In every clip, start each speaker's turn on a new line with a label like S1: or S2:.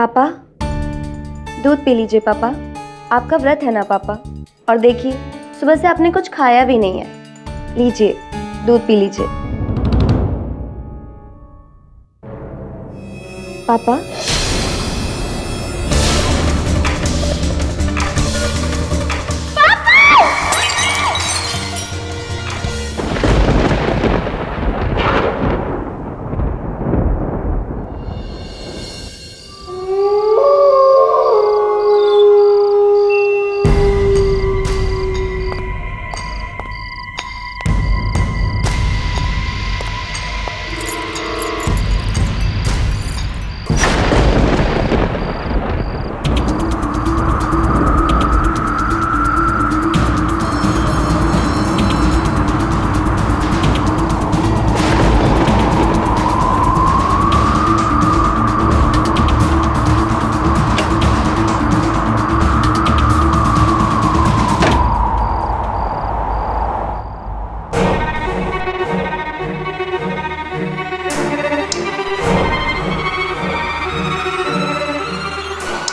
S1: पापा, दूध पी लीजिए पापा। आपका व्रत है ना पापा। और देखिए, सुबह से आपने कुछ खाया भी नहीं है। लीजिए, दूध पी लीजिए। पापा,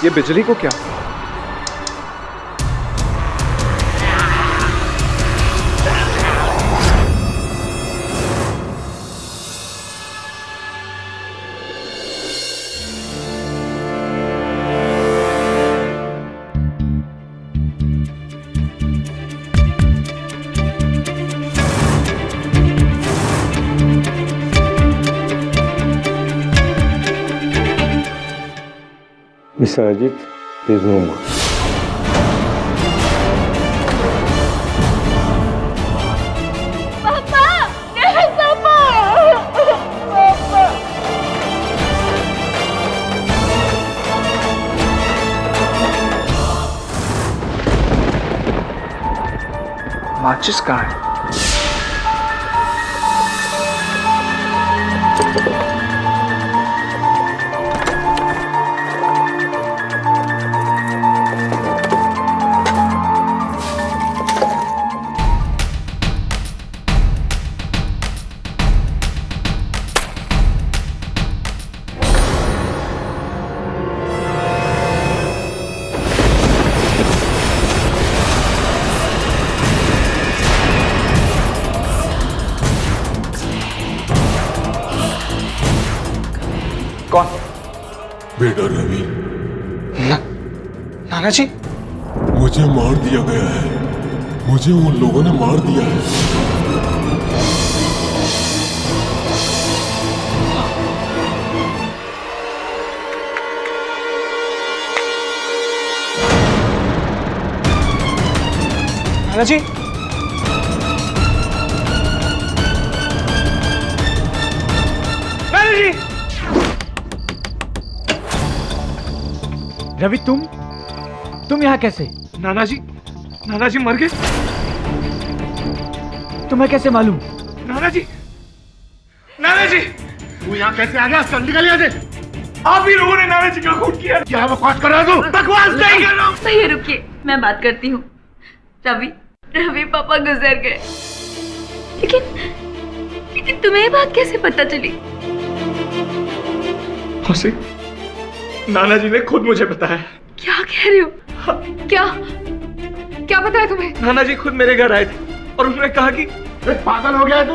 S2: ये बिजली को क्या?
S3: Mr. Ajit, please no more.
S2: माचिस कहाँ है? कौन?
S4: बेटा रवि,
S2: नाना जी,
S4: मुझे मार दिया गया है। मुझे उन लोगों ने मार दिया है।
S2: नाना जी, नाना जी,
S5: रवि, तुम यहाँ कैसे?
S2: नाना जी मर गए।
S5: तुम्हें कैसे मालूम?
S2: नाना जी,
S4: तू यहाँ कैसे आ गया? चल निकल यहाँ से।
S2: आप ही लोगों ने नाना जी का खून किया।
S4: क्या बकवास कर रहा है तू?
S2: बकवास नहीं कर रहा हूँ।
S6: भैया रुकिए, मैं बात करती हूँ। रवि पापा गुजर गए, लेकिन तुम्हें ये बात कैसे पता चली?
S2: मौसी, नाना जी ने खुद मुझे बताया।
S6: क्या कह रहे हो? क्या बताया तुम्हें?
S2: नाना जी खुद मेरे घर आए थे और उन्होंने कहा कि
S4: पागल हो गया है तू?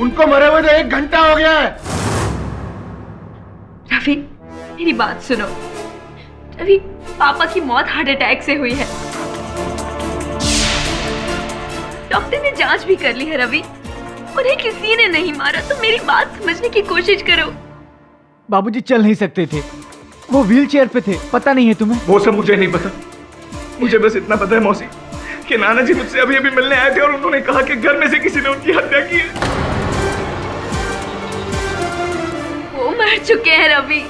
S4: उनको मरे हुए तो 1 घंटा हो गया है।
S6: रवि, मेरी बात सुनो। रवि, पापा की मौत हार्ट अटैक से हुई है। डॉक्टर ने जांच भी कर ली है रवि, उन्हें किसी ने नहीं मारा। तो मेरी बात समझने की कोशिश करो।
S5: बाबूजी चल नहीं सकते थे, वो व्हीलचेयर पे थे। पता नहीं है तुम्हें?
S2: वो सब मुझे नहीं पता। मुझे बस इतना पता है मौसी कि नाना जी मुझसे अभी अभी मिलने आए थे और उन्होंने कहा कि घर में से किसी ने उनकी हत्या की है।
S6: वो मर चुके हैं रवि,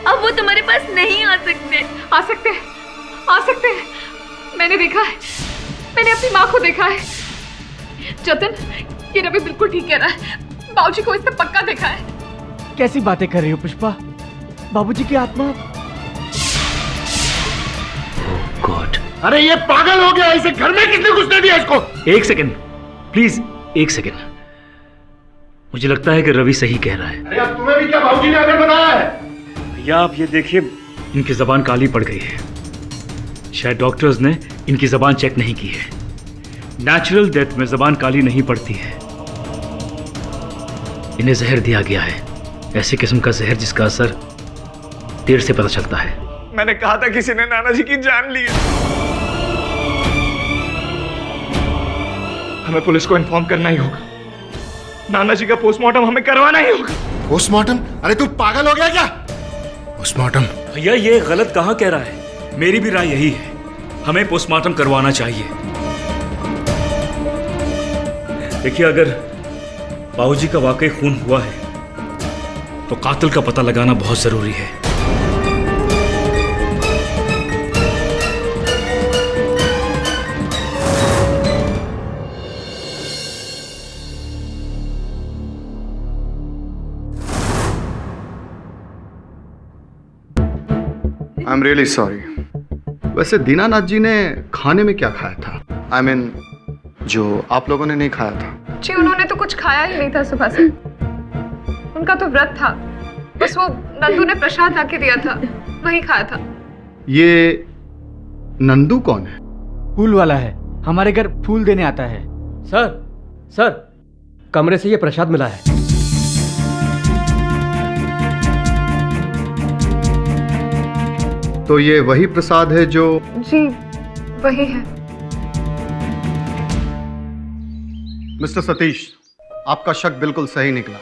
S6: अब वो तुम्हारे पास नहीं आ सकते।
S7: आ सकते हैं। मैंने देखा है, मैंने अपनी माँ को देखा है। जतन, ये रवि बिल्कुल ठीक कह रहा है। बाबूजी को इसने पक्का देखा है।
S5: कैसी बातें कर रही हो पुष्पा? बाबूजी की आत्मा।
S8: गॉड,
S4: अरे ये पागल हो गया। इसे घर में किसने घुसने दिया इसको?
S8: एक सेकंड प्लीज, एक सेकंड। मुझे लगता है कि रवि सही कह रहा है।
S4: अरे अब तुम्हें भी क्या बाबूजी ने आकर बताया है?
S8: भैया आप ये देखिए, इनकी ज़बान काली पड़ गई है। शायद डॉक्टर्स ने इनकी ज़बान चेक नहीं की है। नेचुरल डेथ में ज़बान काली नहीं पड़ती है। इन्हें जहर दिया गया है, ऐसे किस्म का जहर जिसका असर देर से पता चलता है।
S2: मैंने कहा था किसी ने नाना जी की जान ली है। हमें पुलिस को इन्फॉर्म करना ही होगा। नाना जी का पोस्टमार्टम हमें करवाना ही होगा।
S9: पोस्टमार्टम? अरे तू पागल हो गया क्या? पोस्टमार्टम?
S8: भैया ये गलत कहाँ कह रहा है? मेरी भी राय यही है, हमें पोस्टमार्टम करवाना चाहिए। देखिए, अगर बाबूजी का वाकई खून हुआ है तो कातिल का पता लगाना बहुत जरूरी है।
S9: I am really sorry. वैसे दीनानाथ जी ने खाने में क्या खाया था? I mean, जो आप लोगों ने नहीं खाया था।
S7: जी उन्होंने तो कुछ खाया ही नहीं था सुबह से। उनका तो व्रत था, बस वो नंदू ने प्रसाद लाके दिया था, वही खाया था।
S9: ये नंदू कौन है?
S5: फूल वाला है, हमारे घर फूल देने आता है।
S10: सर कमरे से ये प्रसाद मिला है।
S9: तो ये वही प्रसाद है जो...
S7: जी वही है।
S9: मिस्टर सतीश, आपका शक बिल्कुल सही निकला।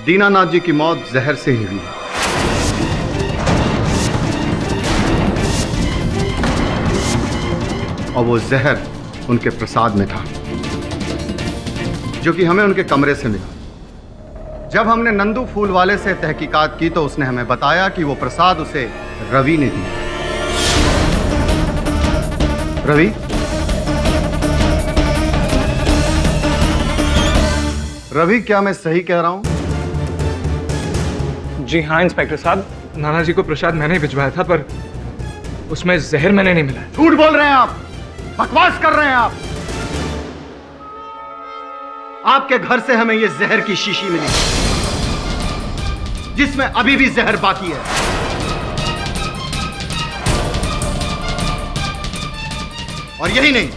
S9: दीनानाथ जी की मौत जहर से ही हुई है। और वो जहर उनके प्रसाद में था, जो कि हमें उनके कमरे से मिला। जब हमने नंदू फूल वाले से तहकीकात की तो उसने हमें बताया कि वो प्रसाद उसे रवि ने दिया। रवि? रवि, क्या मैं सही कह रहा हूं?
S2: जी हाँ इंस्पेक्टर साहब, नाना जी को प्रसाद मैंने ही भिजवाया था, पर उसमें जहर मैंने नहीं मिलाया।
S9: झूठ बोल रहे हैं आप, बकवास कर रहे हैं आप। आपके घर से हमें ये जहर की शीशी मिली, जिसमें अभी भी जहर बाकी है। और यही नहीं,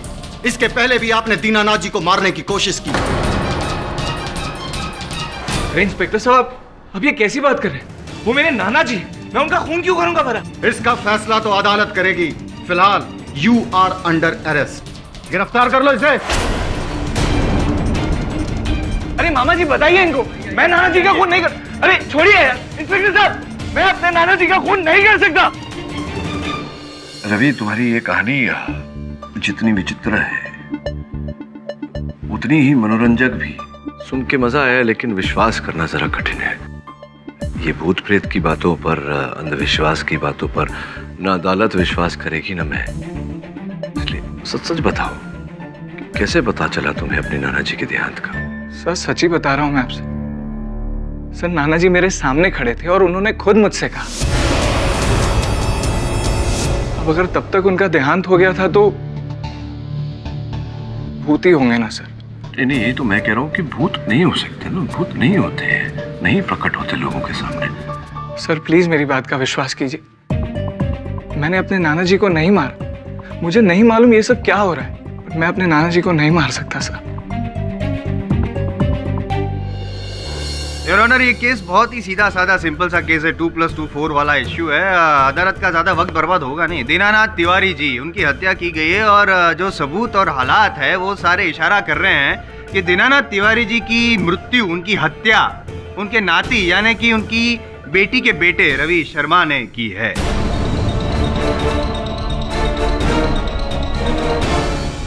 S9: इसके पहले भी आपने दीनानाथ जी को मारने की कोशिश की।
S2: अरे इंस्पेक्टर साहब, अब ये कैसी बात कर रहे हैं? वो मेरे नाना जी, मैं उनका खून क्यों करूंगा भला?
S9: इसका फैसला तो अदालत करेगी। फिलहाल यू आर अंडर अरेस्ट। गिरफ्तार कर लो इसे।
S2: अरे मामा जी बताइए इनको, मैं नाना जी का खून नहीं कर... अरे छोड़िए यार इंस्पेक्टर साहब, मैं अपने नाना जी का खून नहीं कर सकता।
S11: रवि, तुम्हारी ये कहानी जितनी विचित्र है उतनी ही मनोरंजक भी। सुन के मजा आया, लेकिन विश्वास करना जरा कठिन है। ये भूत प्रेत की बातों पर, अंधविश्वास की बातों पर ना अदालत विश्वास करेगी ना मैं। इसलिए सच सच बताओ, कैसे पता चला तुम्हें अपने नाना जी के देहांत का?
S2: सर सच ही बता रहा हूं मैं आपसे। सर नाना जी मेरे सामने खड़े थे और उन्होंने खुद मुझसे कहा। अब अगर तब तक उनका देहांत हो गया था तो भूत ही होंगे ना सर?
S11: नहीं, ये तो मैं कह रहा हूँ कि भूत नहीं हो सकते ना, भूत नहीं होते हैं, नहीं प्रकट होते लोगों के सामने।
S2: सर प्लीज मेरी बात का विश्वास कीजिए, मैंने अपने नाना जी को नहीं मारा। मुझे नहीं मालूम ये सब क्या हो रहा है, पर मैं अपने नाना जी को नहीं मार सकता सर।
S9: योर ऑनर, ये केस बहुत ही सीधा साधा सिंपल सा केस है। 2+2 4 वाला इश्यू है। अदालत का ज्यादा वक्त बर्बाद होगा नहीं। दीनानाथ तिवारी जी, उनकी हत्या की गई है और जो सबूत और हालात है वो सारे इशारा कर रहे हैं कि दीनानाथ तिवारी जी की मृत्यु, उनकी हत्या उनके नाती यानी कि उनकी बेटी के बेटे रवि शर्मा ने की है।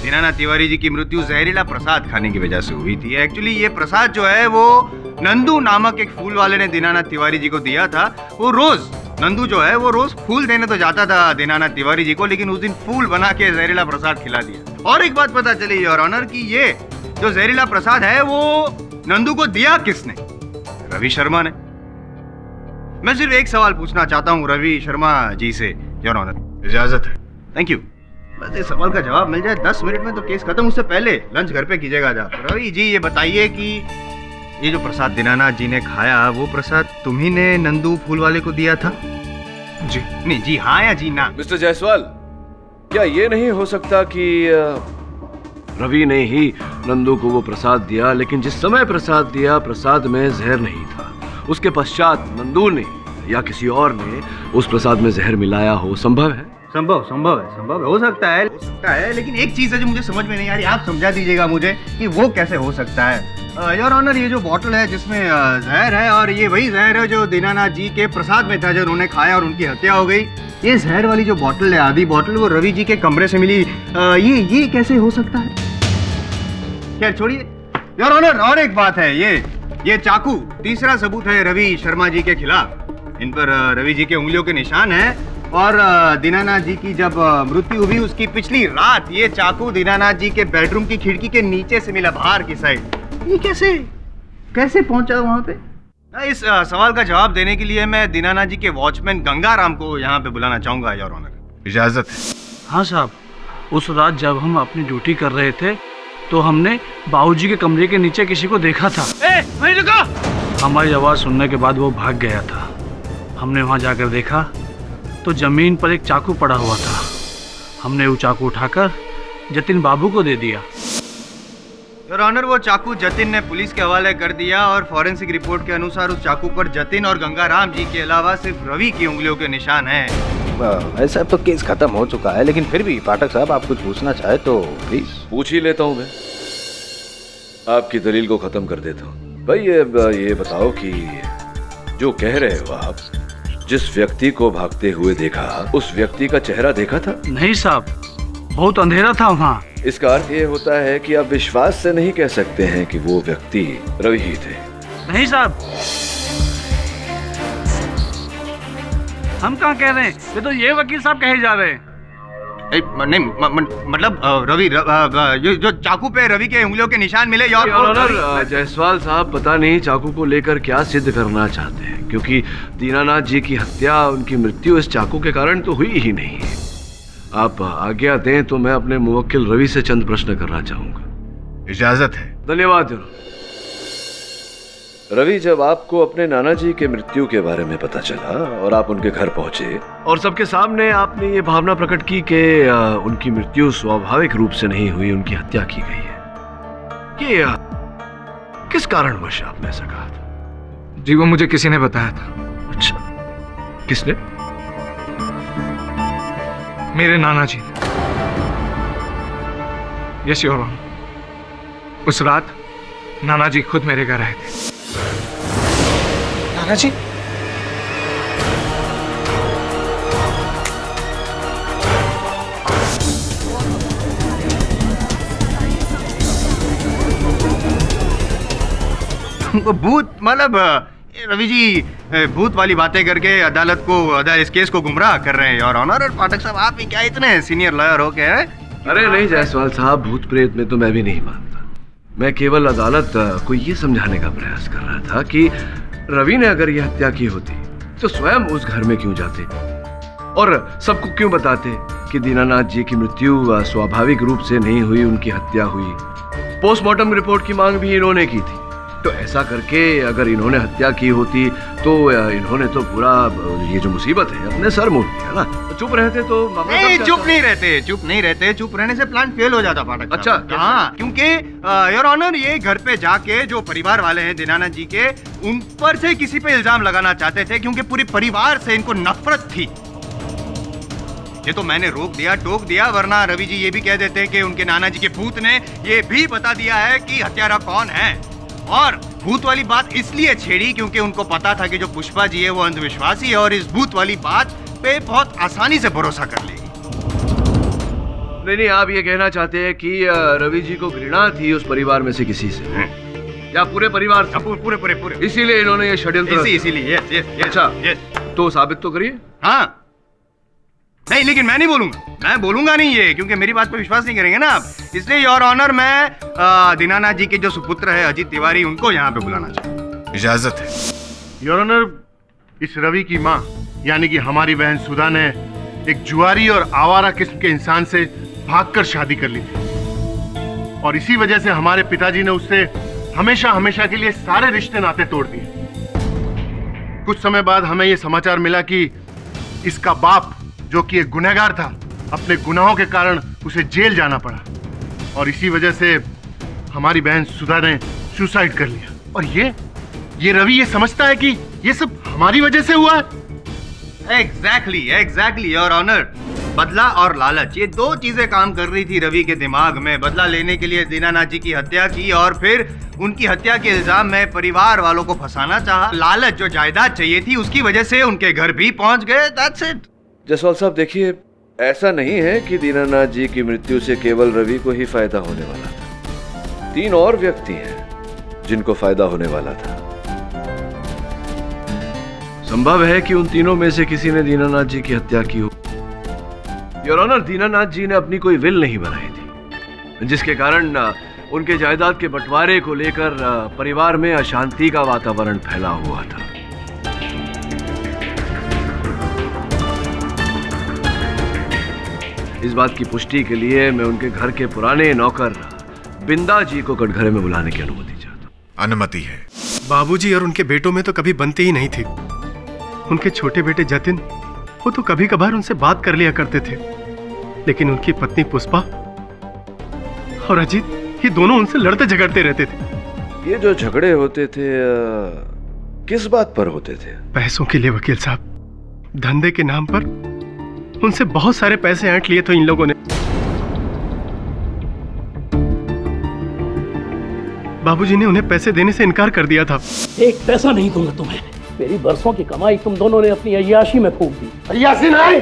S9: दीनानाथ तिवारी जी की मृत्यु जहरीला प्रसाद खाने की वजह से हुई थी। एक्चुअली ये प्रसाद जो है वो नंदू नामक एक फूल वाले ने दीनानाथ तिवारी जी को दिया था। वो रोज, नंदू जो है वो रोज फूल देने तो जाता था दीनानाथ तिवारी जी को, लेकिन उस दिन फूल बना के जहरीला प्रसाद खिला दिया। और एक बात पता चली योर ऑनर कि ये जो जहरीला प्रसाद है वो नंदू को दिया किसने? रवि शर्मा ने। मैं सिर्फ एक सवाल पूछना चाहता हूँ रवि शर्मा जी से योर ऑनर, इजाजत है? Thank you. बस इस सवाल का जवाब मिल जाए 10 मिनट में तो केस खत्म। उससे पहले लंच घर पे कीजिएगा आप। रवि जी ये बताइए कि ये जो प्रसाद दीनानाथ जी ने खाया, वो प्रसाद तुम्ही ने नंदू फूल वाले को दिया था?
S2: जी।
S9: नहीं, जी हाँ या जी ना?
S11: मिस्टर जायसवाल, क्या ये नहीं हो सकता कि रवि ने ही नंदू को वो प्रसाद दिया, लेकिन जिस समय प्रसाद दिया प्रसाद में जहर नहीं था, उसके पश्चात नंदू ने या किसी और ने उस प्रसाद में जहर मिलाया हो? संभव है?
S9: संभव है, हो सकता है, लेकिन एक चीज है जो मुझे समझ में नहीं आ रही, आप समझा दीजिएगा मुझे कि वो कैसे हो सकता है। योर ऑनर, ये जो बॉटल है जिसमें जहर है, और ये वही जहर है जो दीनानाथ जी के प्रसाद में था जो उन्होंने खाया और उनकी हत्या हो गई। ये जहर वाली जो बॉटल है, आधी बॉटल, वो रवि जी के कमरे से मिली। ये कैसे हो सकता है? खैर छोड़िए योर ऑनर, और एक बात है, ये चाकू तीसरा सबूत है रवि शर्मा जी के खिलाफ। इन पर रवि जी के उंगलियों के निशान हैं, और दीनानाथ जी की जब मृत्यु हुई उसकी पिछली रात ये चाकू दीनानाथ जी के बेडरूम की खिड़की के नीचे से मिला, बाहर की साइड। ये कैसे पहुंचा वहां पे? इस सवाल का जवाब देने के लिए मैं दीनानाथ जी के वॉचमैन गंगाराम को यहाँ पे बुलाना चाहूंगा, योर ऑनर। इजाजत है?
S8: हाँ साहब, उस रात जब हम अपनी ड्यूटी कर रहे थे तो हमने बाबूजी के कमरे के नीचे किसी को देखा था। वहीं रुको! हमारी आवाज़ सुनने के बाद वो भाग गया था। हमने वहाँ जाकर देखा तो जमीन पर एक चाकू पड़ा हुआ था। हमने वो चाकू उठाकर जतिन बाबू को दे दिया।
S9: योर ऑनर, वो चाकू जतिन ने पुलिस के हवाले कर दिया, और फॉरेंसिक रिपोर्ट के अनुसार उस चाकू पर जतिन और गंगाराम जी के अलावा सिर्फ रवि की उंगलियों के निशान हैं।
S12: ऐसा तो केस खत्म हो चुका है, लेकिन फिर भी पाठक साहब, आप कुछ पूछना चाहे तो प्लीज।
S11: पूछ ही लेता हूं मैं, आपकी दलील को खत्म कर देता हूं। भाई ये बताओ कि जो कह रहे हो आप, जिस व्यक्ति को भागते हुए देखा, उस व्यक्ति का चेहरा देखा था?
S8: नहीं साहब, बहुत अंधेरा था वहाँ।
S11: इसका अर्थ ये होता है कि आप विश्वास से नहीं कह सकते हैं कि वो व्यक्ति रवि ही थे।
S8: नहीं साहब, हम कहाँ कह रहे हैं, ये तो ये वकील साहब कहे जा रहे हैं।
S9: नहीं, मतलब रवि, जो चाकू पे रवि के उंगलियों के निशान मिले। योर
S11: ऑनर, जायसवाल साहब पता नहीं चाकू को लेकर क्या सिद्ध करना चाहते हैं, क्योंकि दीनानाथ जी की हत्या, उनकी मृत्यु इस चाकू के कारण तो हुई ही नहीं है। आप आज्ञा दें तो मैं अपने मुवक्किल रवि से चंद प्रश्न करना चाहूंगा।
S9: इजाजत है?
S11: धन्यवाद। रवि, जब आपको अपने नाना जी के मृत्यु के बारे में पता चला और आप उनके घर पहुंचे और सबके सामने आपने ये भावना प्रकट की कि उनकी मृत्यु स्वाभाविक रूप से नहीं हुई, उनकी हत्या की गई है, ये किस कारणवश आपने ऐसा कहा था?
S2: जी, वो मुझे किसी ने बताया था।
S11: अच्छा, किसने?
S2: मेरे नाना जी। यस योर ऑनर, उस रात नाना जी खुद मेरे घर आए थे। नाना जी?
S9: भूत, मतलब रवि जी भूत वाली बातें करके अदालत को, इस केस को गुमराह कर रहे हैं योर ऑनर। और पाठक साहब, आप भी क्या इतने सीनियर लॉयर हो गए हैं?
S11: अरे नहीं जायसवाल साहब, भूत प्रेत में तो मैं भी नहीं मानता। मैं केवल अदालत को ये समझाने का प्रयास कर रहा था कि रवि ने अगर यह हत्या की होती तो स्वयं उस घर में क्यों जाते और सबको क्यों बताते कि दीनानाथ जी की मृत्यु स्वाभाविक रूप से नहीं हुई, उनकी हत्या हुई। पोस्टमार्टम रिपोर्ट की मांग भी इन्होंने की थी। तो ऐसा करके अगर इन्होंने हत्या की होती तो इन्होंने तो पूरा ये जो मुसीबत है अपने सर मोड़ दिया ना। तो चुप रहते तो
S9: नहीं, चुप नहीं रहते। चुप रहने से प्लान फेल हो जाता पाठक।
S11: अच्छा,
S9: हाँ, क्योंकि योर ऑनर, ये घर पे जाके जो परिवार वाले हैं दीनानाथ जी के, उन पर से किसी पे इल्जाम लगाना चाहते थे, क्योंकि पूरी परिवार से इनको नफरत थी। ये तो मैंने रोक दिया, टोक दिया, वरना रवि जी ये भी कह देते कि उनके नाना जी के भूत ने ये भी बता दिया है कि हत्यारा कौन है। और भूत वाली बात इसलिए छेड़ी क्योंकि उनको पता था कि जो पुष्पा जी है वो अंधविश्वासी है और इस भूत वाली बात पे बहुत आसानी से भरोसा कर लेगी।
S11: नहीं, आप ये कहना चाहते हैं कि रवि जी को घृणा थी उस परिवार में से किसी से, या पूरे परिवार से?
S9: पूरे।
S11: इसीलिए इन्होंने ये षड्यंत्र।
S9: इसीलिए।
S11: अच्छा, तो साबित तो करिए।
S9: हाँ, नहीं, लेकिन मैं नहीं बोलूंगा, मैं बोलूंगा नहीं ये, क्योंकि मेरी बात पे विश्वास नहीं करेंगे ना आप। इसलिए योर ऑनर, मैं दीनानाथ जी के जो सुपुत्र है अजीत तिवारी, उनको यहाँ पे बुलाना चाहूँ। इजाजत है?
S13: योर ऑनर, इस रवि की माँ यानी कि हमारी बहन सुधा ने एक जुआरी और आवारा किस्म के इंसान से भागकर शादी कर ली थी, और इसी वजह से हमारे पिताजी ने उससे हमेशा के लिए सारे रिश्ते नाते तोड़ दिए। कुछ समय बाद हमें यह समाचार मिला कि इसका बाप जो कि एक गुनहगार था, अपने गुनाहों के कारण उसे जेल जाना पड़ा और इसी वजह से हमारी बहन सुधा ने सुसाइड कर लिया। और ये रवि ये समझता है कि ये सब हमारी वजह से हुआ है।
S9: Exactly your honour. बदला और लालच, ये दो चीजें काम कर रही थी रवि के दिमाग में। बदला लेने के लिए दीनानाथ जी की हत्या की और फिर उनकी हत्या के इल्जाम में परिवार वालों को फंसाना चाहा। लालच, जो जायदाद चाहिए थी उसकी वजह से उनके घर भी पहुंच गए। That's it.
S11: जसवाल साहब देखिए, ऐसा नहीं है कि दीनानाथ जी की मृत्यु से केवल रवि को ही फायदा होने वाला था। 3 और व्यक्ति हैं जिनको फायदा होने वाला था। संभव है कि उन तीनों में से किसी ने दीनानाथ जी की हत्या की हो। योर ऑनर, दीनानाथ जी ने अपनी कोई विल नहीं बनाई थी, जिसके कारण उनके जायदाद के बंटवारे को लेकर परिवार में अशांति का वातावरण फैला हुआ था। इस बात की पुष्टि के लिए मैं उनके घर के पुराने नौकर बिंदा जी को कटघरे में बुलाने की अनुमति चाहता हूँ।
S13: अनुमति है। बाबूजी और उनके बेटों में तो कभी बनती ही नहीं थी। उनके छोटे बेटे जतिन, वो तो कभी कभार उनसे बात कर लिया करते थे, लेकिन उनकी पत्नी पुष्पा और अजीत, ये दोनों उनसे लड़ते झगड़ते रहते थे।
S11: ये जो झगड़े होते थे किस बात पर होते थे?
S13: पैसों के लिए वकील साहब। धंधे के नाम पर उनसे बहुत सारे पैसे ऐंठ लिए थे इन लोगों ने। बाबूजी ने उन्हें पैसे देने से इनकार कर दिया था।
S14: एक पैसा नहीं दूंगा तुम्हें। मेरी बरसों की कमाई तुम दोनों ने अपनी अय्याशी में फूंक दी।
S13: अय्याशी नहीं,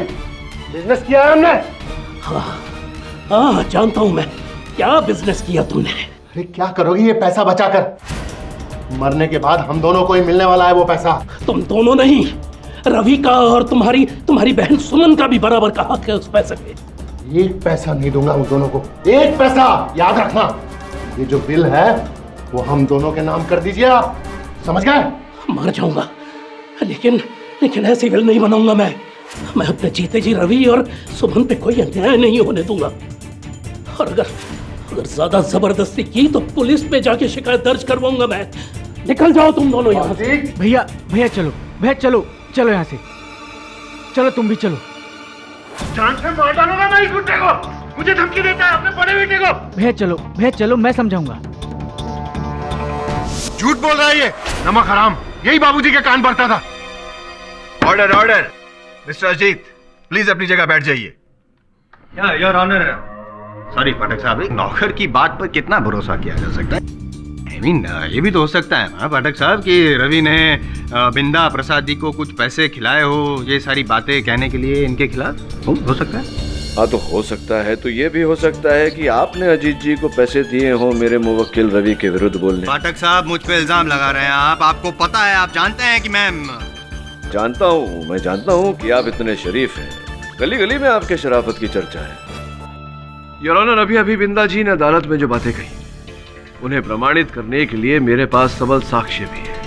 S13: बिजनेस किया है हमने।
S14: हाँ, जानता हूं मैं क्या बिजनेस किया तुमने।
S13: अरे क्या करोगी ये पैसा बचाकर? मरने के बाद हम दोनों को ही मिलने वाला है वो पैसा।
S14: तुम दोनों नहीं, रवि का और तुम्हारी बहन सुमन का भी बराबर का हक है उस पैसे पे।
S13: एक पैसा नहीं दूंगा उन दोनों को, एक पैसा। याद रखना, ये जो बिल है वो हम दोनों के नाम कर दीजिए आप, समझ गए?
S14: मर जाऊंगा लेकिन ऐसी बिल नहीं बनाऊंगा मैं अपने जीते जी रवि और सुमन पे कोई अन्याय नहीं होने दूंगा। और अगर ज्यादा जबरदस्ती की तो पुलिस पे जाके शिकायत दर्ज करवाऊंगा मैं। निकल जाओ तुम दोनों यहाँ से।
S5: भैया चलो यहाँ से। चलो तुम भी चलो।
S13: जान से मार डालूंगा मैं इस गुंडे को। मुझे धमकी देता है अपने बड़े बेटे को।
S5: भैया चलो, मैं समझाऊंगा।
S13: झूठ बोल रहा है ये नमक हराम। यही बाबूजी के कान भरता था।
S9: ऑर्डर मिस्टर अजीत, प्लीज अपनी जगह बैठ जाइए। योर ऑनर, सॉरी पाठक साहब, नौकर की बात पर कितना भरोसा किया जा सकता है? ये भी तो हो सकता है ना पाठक साहब कि रवि ने बिंदा प्रसाद जी को कुछ पैसे खिलाए हो, ये सारी बातें कहने के लिए इनके खिलाफ हो सकता है।
S11: हाँ तो हो सकता है। तो ये भी हो सकता है कि आपने अजीत जी को पैसे दिए हो मेरे मुवक्किल रवि के विरुद्ध बोलने।
S9: पाठक साहब, मुझ पे इल्जाम लगा रहे हैं आप। आपको पता है, आप जानते हैं कि मैं
S11: जानता हूँ कि आप इतने शरीफ हैं। गली गली में आपके शराफत की चर्चा है। योर ऑनर, अभी बिंदा जी ने अदालत में जो बातें कही उन्हें प्रमाणित करने के लिए मेरे पास सबल साक्ष्य भी है।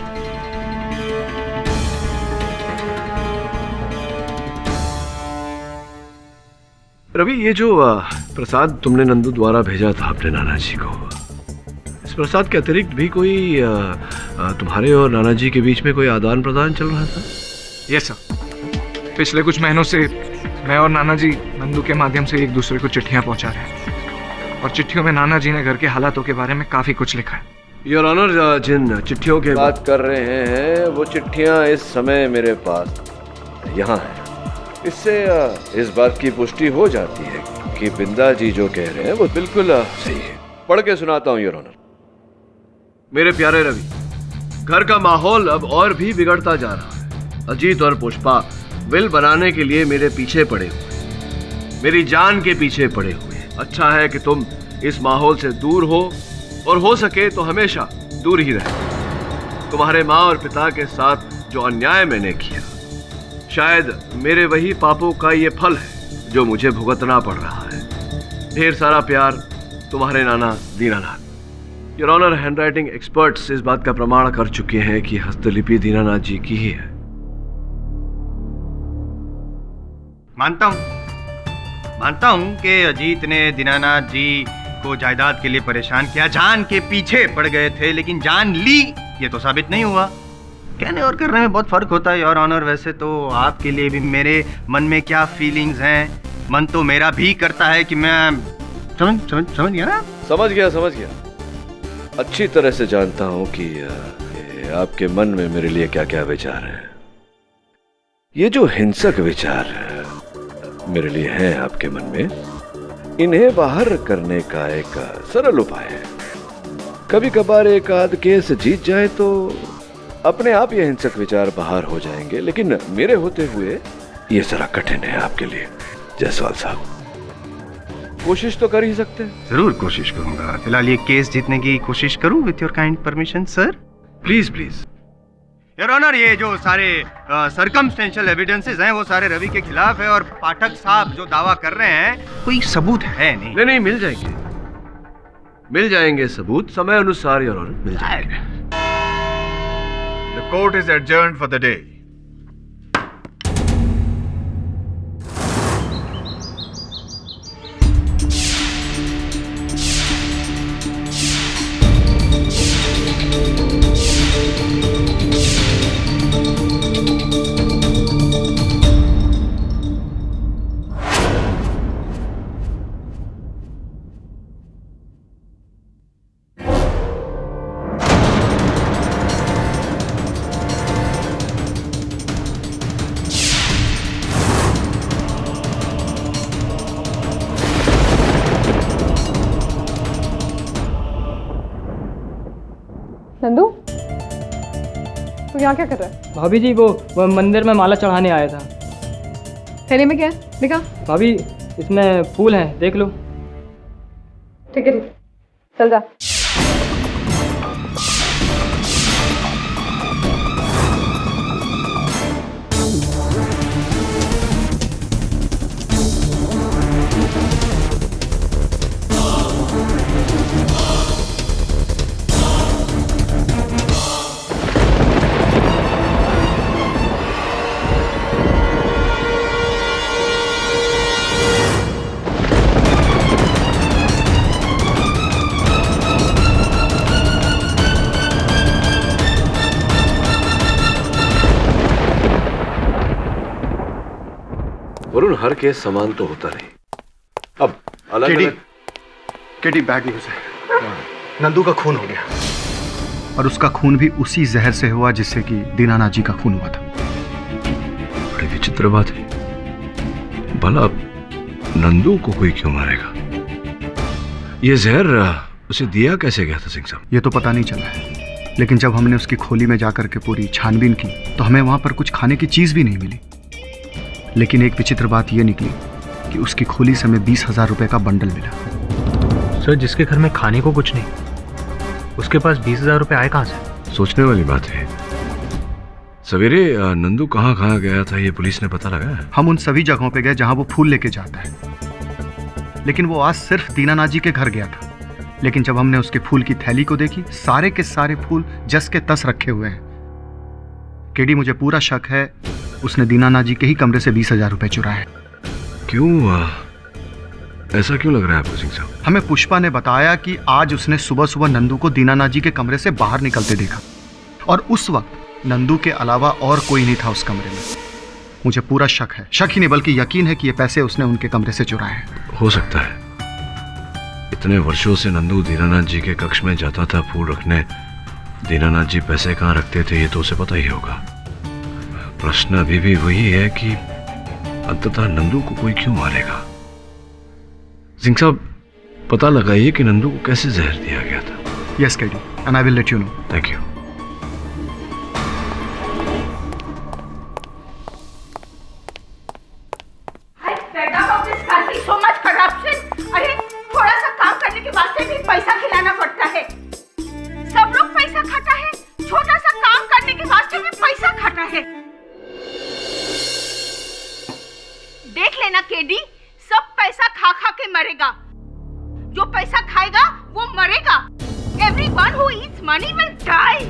S11: रवि, ये जो प्रसाद तुमने नंदू द्वारा भेजा था अपने नाना जी को, इस प्रसाद के अतिरिक्त भी कोई तुम्हारे और नाना जी के बीच में कोई आदान प्रदान चल रहा था?
S2: Yes sir. पिछले कुछ महीनों से मैं और नाना जी नंदू के माध्यम से एक दूसरे को चिट्ठियां पहुंचा रहे हैं और चिट्ठियों में नाना जी ने घर के हालातों के बारे में काफी कुछ लिखा है।
S11: योर ऑनर, जिन चिट्ठियों की बात कर रहे हैं वो चिट्ठियां इस समय मेरे पास यहाँ हैं। इससे इस बात की पुष्टि हो जाती है कि बिंदा जी जो कह रहे हैं वो बिल्कुल सही है। पढ़ के सुनाता हूँ योर ऑनर। मेरे प्यारे रवि, घर का माहौल अब और भी बिगड़ता जा रहा है। अजीत और पुष्पा विल बनाने के लिए मेरे पीछे पड़े हुए, मेरी जान के पीछे पड़े हुए। अच्छा है कि तुम इस माहौल से दूर हो और हो सके तो हमेशा दूर ही रहे। तुम्हारे माँ और पिता के साथ जो अन्याय मैंने किया, शायद मेरे वही पापों का ये फल है जो मुझे भुगतना पड़ रहा है। ढेर सारा प्यार, तुम्हारे नाना Dinanath. Your honour, handwriting experts इस बात का प्रमाण कर चुके हैं कि हस्तलिपि दीनानाथ जी की ही है।
S9: मानता हूं कि अजीत ने दीनानाथ जी को जायदाद के लिए परेशान किया, जान के पीछे पड़ गए थे, लेकिन जान ली ये तो साबित नहीं हुआ। कहने और करने में बहुत फर्क होता है योर ऑनर। वैसे तो आपके लिए भी मेरे मन में क्या फीलिंग्स हैं, मन तो मेरा भी करता है कि मैं समझ गया ना?
S11: समझ गया। अच्छी तरह से जानता हूं कि आपके मन में मेरे लिए क्या क्या विचार हैं। ये जो हिंसक विचार मेरे लिए हैं आपके मन में, इन्हें बाहर करने का एक सरल उपाय है। कभी कभार एक आध केस जीत जाए तो अपने आप ये हिंसक विचार बाहर हो जाएंगे, लेकिन मेरे होते हुए ये जरा कठिन है आपके लिए जायसवाल साहब। कोशिश तो कर ही सकते हैं।
S9: जरूर कोशिश करूंगा। फिलहाल ये केस जीतने की कोशिश करूं with your kind permission sir.
S11: Please
S9: your honour, ये जो सारे सर्कमस्टेंशियल एविडेंसेस हैं वो सारे रवि के खिलाफ है और पाठक साहब जो दावा कर रहे हैं कोई सबूत है नहीं।
S11: मिल जाएंगे सबूत समय अनुसार योर ऑनर, मिल जाएंगे।
S9: The court is adjourned for the day.
S7: Nandu, तू यहाँ क्या कर रहा है?
S10: भाभी जी वो मंदिर में माला चढ़ाने आया था।
S7: थैले में क्या है? दिखा।
S10: भाभी इसमें फूल हैं, देख लो।
S7: ठीक है, चल जा।
S11: वरुण, हर केस समान तो होता नहीं। अब अलग
S9: केडी बैड न्यूज है। नंदू का खून हो गया और उसका खून भी उसी जहर से हुआ जिससे कि दीनानाथ जी का खून हुआ था।
S11: बड़ी विचित्र बात है। भला नंदू को कोई क्यों मारेगा? ये जहर उसे दिया कैसे गया था सिंह साहब?
S9: ये तो पता नहीं चला है, लेकिन जब हमने उसकी खोली में जाकर के पूरी छानबीन की तो हमें वहां पर कुछ खाने की चीज भी नहीं मिली। लेकिन एक विचित्र बात यह निकली कि उसकी खोली से हमें 20,000 रुपए का बंडल मिला।
S2: सर, जिसके घर में खाने को कुछ नहीं, उसके पास 20,000 रुपए आए कहां से?
S11: सोचने वाली बात है। सवेरे नंदू कहाँ गया था ये पुलिस ने पता लगाया?
S9: हम उन सभी जगहों पे गए जहां वो फूल लेके जाता है, लेकिन वो आज सिर्फ दीनानाथ जी के घर गया था। लेकिन जब हमने उसके फूल की थैली को देखी, सारे के सारे फूल जस के तस रखे हुए हैं। केडी, मुझे पूरा शक है उसने दीनानाथ जी के ही कमरे से 20,000 रुपए चुराए।
S11: क्यों? ऐसा क्यों लग रहा है आपको सिंह साहब?
S9: हमें पुष्पा ने बताया कि आज उसने सुबह सुबह नंदू को दीनानाथ जी के कमरे से बाहर निकलते देखा और उस वक्त नंदू के अलावा और कोई नहीं था उस कमरे में। मुझे पूरा शक है, शक ही नहीं बल्कि यकीन है कि ये पैसे उसने उनके कमरे से चुराए हैं।
S11: हो सकता है। इतने वर्षों से नंदू दीनानाथ जी के कक्ष में जाता था फूल रखने। दीनानाथ जी पैसे कहाँ रखते थे ये तो उसे पता ही होगा। प्रश्न अभी भी वही है कि अंततः नंदू को कोई क्यों मारेगा? सिंह साहब, पता लगाइए कि नंदू को कैसे जहर दिया गया था।
S9: Yes KD, and I will let you know.
S11: Thank you.
S15: so much corruption. अरे थोड़ा सा काम करने के वास्ते भी पैसा खिलाना पड़ता है। सब लोग पैसा खाता है, छोटा सा काम करने के वास्ते भी पैसा खाता है। देख लेना केडी, सब पैसा खा खा के मरेगा। जो पैसा खाएगा वो मरेगा। Everyone who eats money will die.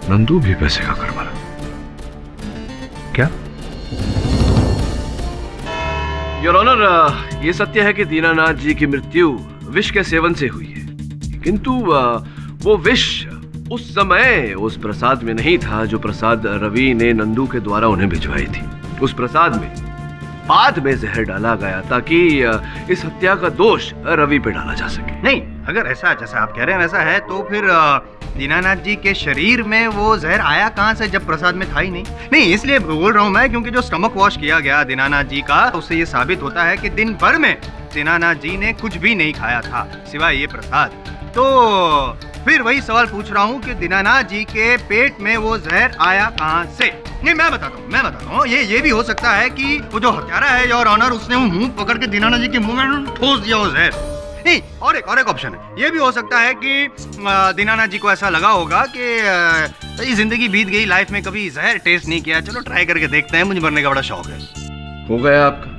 S11: Nandu भी पैसे खाकर मरा क्या? योर ऑनर, ये सत्य है कि दीनानाथ जी की मृत्यु विष के सेवन से हुई है। किंतु वो विष उस समय उस प्रसाद में नहीं था जो प्रसाद रवि ने नंदू के द्वारा उन्हें भिजवाई थी। उस प्रसाद में बाद में जहर डाला गया ताकि इस हत्या का दोष रवि पे डाला जा सके।
S9: नहीं, अगर ऐसा जैसा आप कह रहे हैं वैसा है तो फिर दीनानाथ जी के शरीर में वो जहर आया कहाँ से जब प्रसाद में था ही नहीं। नहीं, इसलिए बोल रहा हूँ मैं क्योंकि जो स्टमक वॉश किया गया दीनानाथ जी का, उससे ये साबित होता है कि दिन भर में दीनानाथ जी ने कुछ भी नहीं खाया था सिवाय ये प्रसाद। तो फिर वही सवाल पूछ रहा हूँ कि दीनानाथ जी के पेट में वो जहर आया कहाँ से। नहीं, मैं बताता हूँ ये भी हो सकता है कि वो जो हत्यारा है योर ऑनर, उसने वो मुंह पकड़ के दीनानाथ जी के मुंह में ठोस दिया वो जहर। नहीं, और एक ऑप्शन है, ये भी हो सकता है कि दीनानाथ जी को ऐसा लगा होगा कि जिंदगी बीत गई, लाइफ में कभी जहर टेस्ट नहीं किया, चलो ट्राई करके देखते हैं, मुझे मरने का बड़ा शौक है।
S11: हो गया आपका?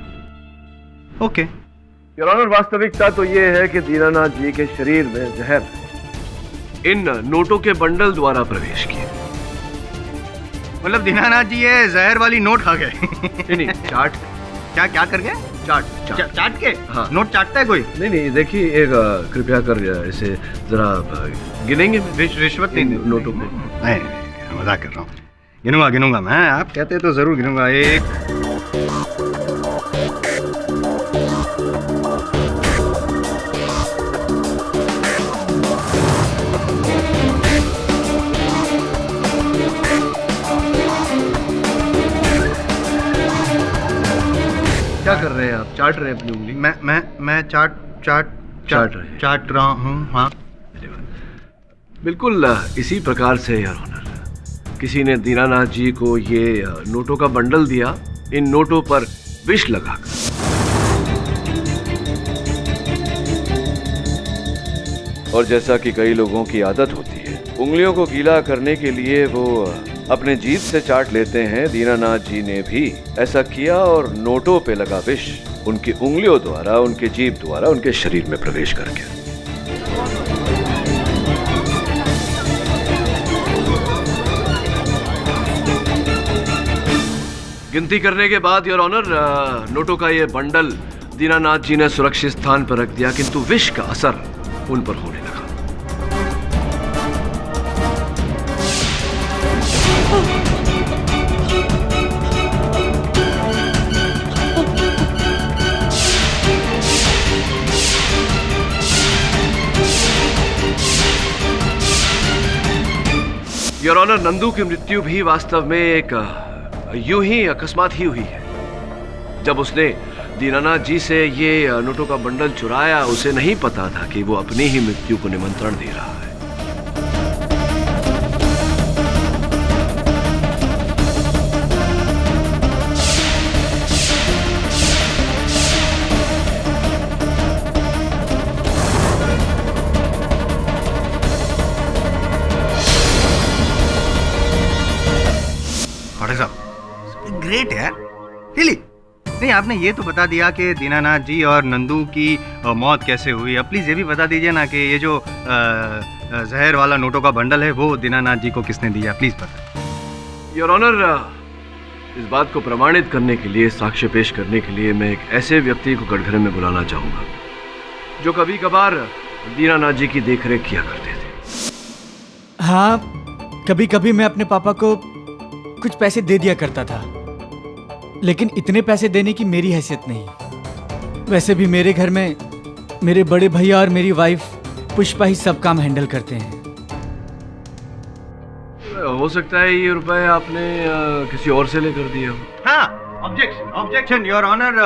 S9: ओके।
S11: योर ऑनर, वास्तविकता तो ये है कि दीनानाथ जी के शरीर में जहर इन नोटों के बंडल द्वारा प्रवेश किया।
S9: मतलब दीनानाथ जी ये जहर वाली नोट खा गए?
S11: नहीं, चाट।
S9: क्या कर गए? चाट के? हाँ। नोट चाटता है कोई?
S11: नहीं, देखिए, एक कृपया कर इसे जरा गिनेंगे।
S9: रिश्वत नहीं
S11: नोटों को?
S9: नहीं, मजाक कर रहा हूँ। गिनूंगा मैं, आप कहते तो जरूर गिनूंगा। एक,
S11: क्या कर रहे हैं आप? चाट रहे हैं अपनी उंगली?
S9: मैं चाट रहा हूँ। हाँ,
S11: बिल्कुल इसी प्रकार से योर ऑनर, किसी ने दीनानाथ जी को ये नोटों का बंडल दिया, इन नोटों पर विष लगाकर। और जैसा कि कई लोगों की आदत होती है, उंगलियों को गीला करने के लिए वो अपने जीभ से चाट लेते हैं, दीनानाथ जी ने भी ऐसा किया और नोटों पे लगा विष उनकी उंगलियों द्वारा, उनके जीभ द्वारा उनके शरीर में प्रवेश कर गया। गिनती करने के बाद योर ऑनर, नोटों का ये बंडल दीनानाथ जी ने सुरक्षित स्थान पर रख दिया, किंतु विष का असर उन पर होने लगा। योर ऑनर, नंदू की मृत्यु भी वास्तव में एक यूं ही अकस्मात ही हुई है। जब उसने दीनानाथ जी से ये नोटों का बंडल चुराया, उसे नहीं पता था कि वो अपनी ही मृत्यु को निमंत्रण दे रहा है।
S9: ग्रेट यार, रियली। नहीं, आपने ये तो बता दिया कि दीनानाथ जी और नंदू की मौत कैसे हुई। अब प्लीज ये भी बता दीजिए ना कि ये जो जहर वाला नोटों का बंडल है वो दीनानाथ जी को किसने दिया, प्लीज बता।
S11: योर ऑनर, इस बात को प्रमाणित करने के लिए, साक्ष्य पेश करने के लिए मैं एक ऐसे व्यक्ति को कटघरे में बुलाना चाहूंगा जो कभी कभार दीनानाथ जी की देखरेख किया करते थे।
S5: हाँ, कभी कभी मैं अपने पापा को कुछ पैसे दे दिया करता था, लेकिन इतने पैसे देने की मेरी हैसियत नहीं। वैसे भी मेरे घर में मेरे बड़े भैया और मेरी वाइफ पुष्पा ही सब काम हैंडल करते हैं।
S11: हो सकता है ये रुपए आपने किसी और से लेकर दिए हो।
S9: हाँ, ऑब्जेक्शन योर ऑनर।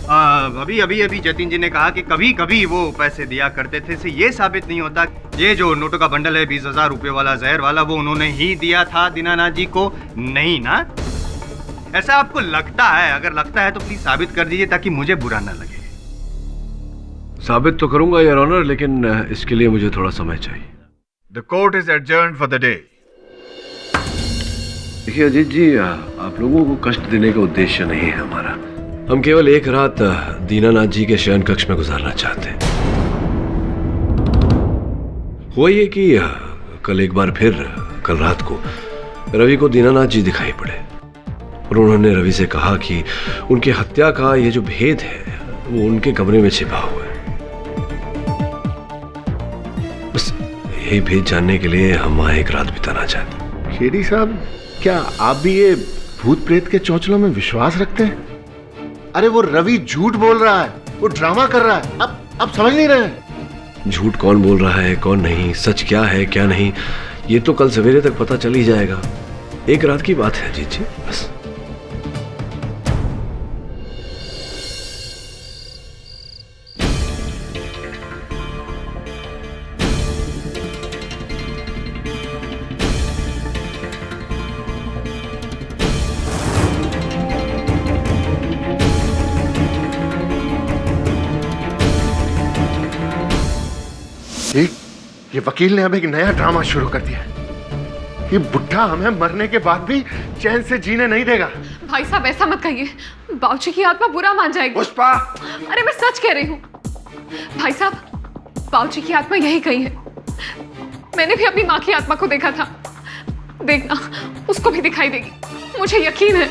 S9: अभी जतिन जी ने कहा कि कभी कभी वो पैसे दिया करते थे, से ये साबित नहीं होता ये जो नोटों का बंडल है 20,000 रुपए वाला जहर वाला, वो उन्होंने ही दिया था दीनानाथ जी को, नहीं ना? ऐसा आपको लगता है? अगर लगता है तो प्लीज साबित कर दीजिए ताकि मुझे बुरा ना लगे।
S11: साबित तो करूंगा योर ऑनर, लेकिन इसके लिए मुझे थोड़ा समय चाहिए।
S13: The court is adjourned for the day.
S11: देखिए अजीत जी, आप लोगों को कष्ट देने का उद्देश्य नहीं है हमारा। हम केवल एक रात दीनानाथ जी के शयन कक्ष में गुजारना चाहते हैं। हुआ ये कि कल एक बार फिर कल रात को रवि को दीनानाथ जी दिखाई पड़े और उन्होंने रवि से कहा कि उनकी हत्या का ये जो भेद है वो उनके कमरे में छिपा हुआ है। यही भेद जानने के लिए हम वहाँ एक रात बिताना चाहते।
S13: खेड़ी साहब, क्या आप भी ये भूत प्रेत के चौचलों में विश्वास रखते हैं? अरे वो रवि झूठ बोल रहा है, वो ड्रामा कर रहा है। अब समझ नहीं रहे हैं?
S11: झूठ कौन बोल रहा है कौन नहीं, सच क्या है क्या नहीं, ये तो कल सवेरे तक पता चल ही जाएगा। एक रात की बात है जीत जी, बस।
S13: ये वकील ने अब एक नया ड्रामा शुरू कर दिया। ये बुढ़ा हमें मरने के बाद भी चैन से जीने नहीं देगा।
S7: भाई साहब ऐसा मत कहिए, बाबूजी की आत्मा बुरा मान जाएगी।
S13: पुष्पा,
S7: अरे मैं सच कह रही हूँ भाई साहब, बाबूजी की आत्मा यही कही है। मैंने भी अपनी माँ की आत्मा को देखा था, देखना उसको भी दिखाई देगी, मुझे यकीन है।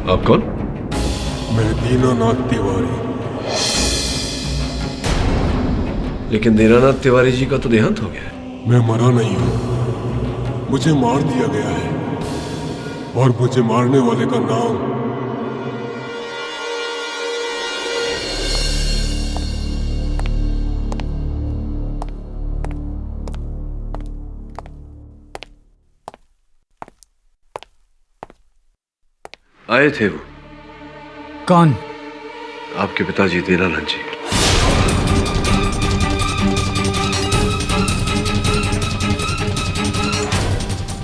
S11: आप कौन?
S4: मैं दीनानाथ तिवारी।
S11: लेकिन दीनानाथ तिवारी जी का तो देहांत हो गया है।
S4: मैं मरा नहीं हूं, मुझे मार दिया गया है और मुझे मारने वाले का नाम
S11: आए थे वो।
S5: कौन?
S11: आपके पिताजी दीनानाथ जी।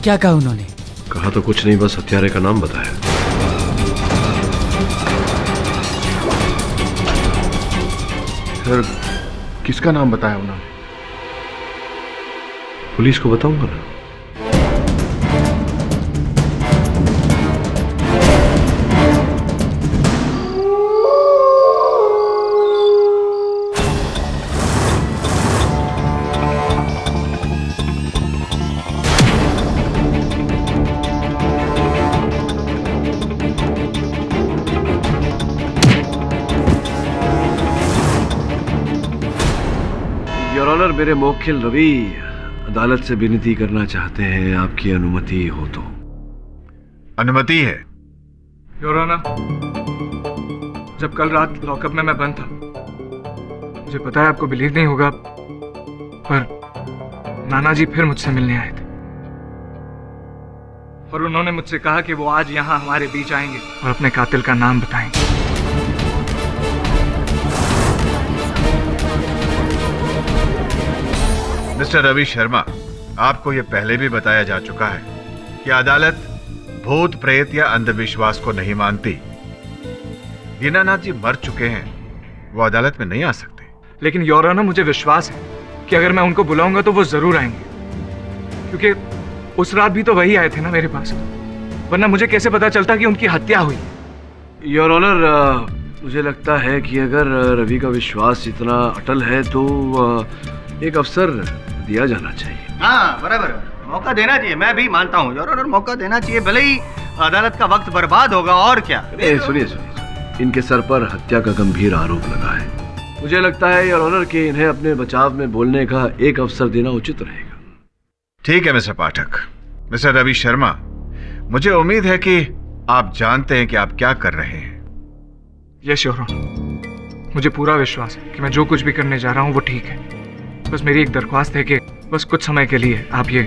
S5: क्या कहा उन्होंने?
S11: कहा तो कुछ नहीं, बस हत्यारे का नाम बताया।
S13: सर, किसका नाम बताया उन्होंने?
S11: पुलिस को बताऊंगा ना। योर ऑनर, मेरे मौखिल रवि अदालत से विनती करना चाहते हैं, आपकी अनुमति हो तो।
S9: अनुमति है।
S2: योर ऑनर, जब कल रात लॉकअप में मैं बंद था, मुझे पता है आपको बिलीव नहीं होगा, पर नाना जी फिर मुझसे मिलने आए थे और उन्होंने मुझसे कहा कि वो आज यहाँ हमारे बीच आएंगे और अपने कातिल का नाम बताएंगे।
S9: मिस्टर रवि शर्मा, आपको यह पहले भी बताया जा चुका है कि अदालत भूत प्रेत या अंधविश्वास को नहीं मानती। दीनानाथ जी मर चुके हैं, वो अदालत में नहीं आ सकते।
S2: लेकिन योर ऑनर, मुझे विश्वास है कि अगर मैं उनको बुलाऊंगा तो वो जरूर आएंगे, क्योंकि उस रात भी तो वही आए थे ना मेरे पास, वरना मुझे कैसे पता चलता कि उनकी हत्या हुई।
S11: योर ऑनर, मुझे लगता है कि अगर रवि का विश्वास इतना अटल है तो एक अवसर दिया जाना चाहिए।
S9: हाँ, बराबर, मौका देना चाहिए। मैं भी मानता हूँ योर ऑनर, मौका देना चाहिए, भले ही अदालत का वक्त बर्बाद होगा, और क्या।
S11: सुनिए, इनके सर पर हत्या का गंभीर आरोप लगा है। मुझे लगता है योर ऑनर कि इन्हें अपने बचाव में बोलने का एक अवसर देना उचित रहेगा।
S9: ठीक है मिस्टर पाठक। मिस्टर रवि शर्मा, मुझे उम्मीद है कि आप जानते हैं कि आप क्या कर रहे हैं।
S2: यस योर ऑनर, मुझे पूरा विश्वास है कि मैं जो कुछ भी करने जा रहा हूँ वो ठीक है। बस मेरी एक दरख्वास्त है कि बस कुछ समय के लिए आप ये